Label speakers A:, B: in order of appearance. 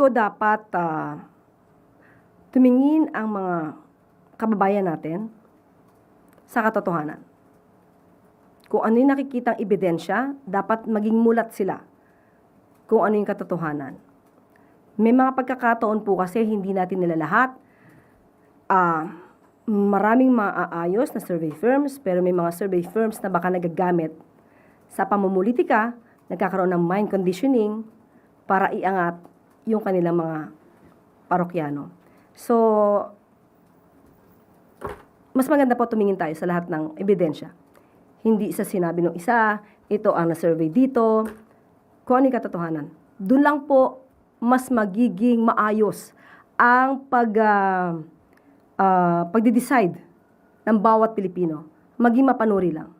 A: ko dapat tumingin ang mga kababayan natin sa katotohanan. Kung ano yung nakikitang ebidensya, dapat maging mulat sila kung ano yung katotohanan. May mga pagkakataon po kasi hindi natin nila lahat. Maraming maaayos na survey firms, pero may mga survey firms na baka nagagamit sa pamumulitika, nagkakaroon ng mind conditioning para iangat yung kanilang mga parokyano. So, mas maganda po tumingin tayo sa lahat ng ebidensya. Hindi isa sinabi ng isa, ito ang na-survey dito, kung ano yung katotohanan. Doon lang po mas magiging maayos ang pagde-decide ng bawat Pilipino. Maging mapanuri lang.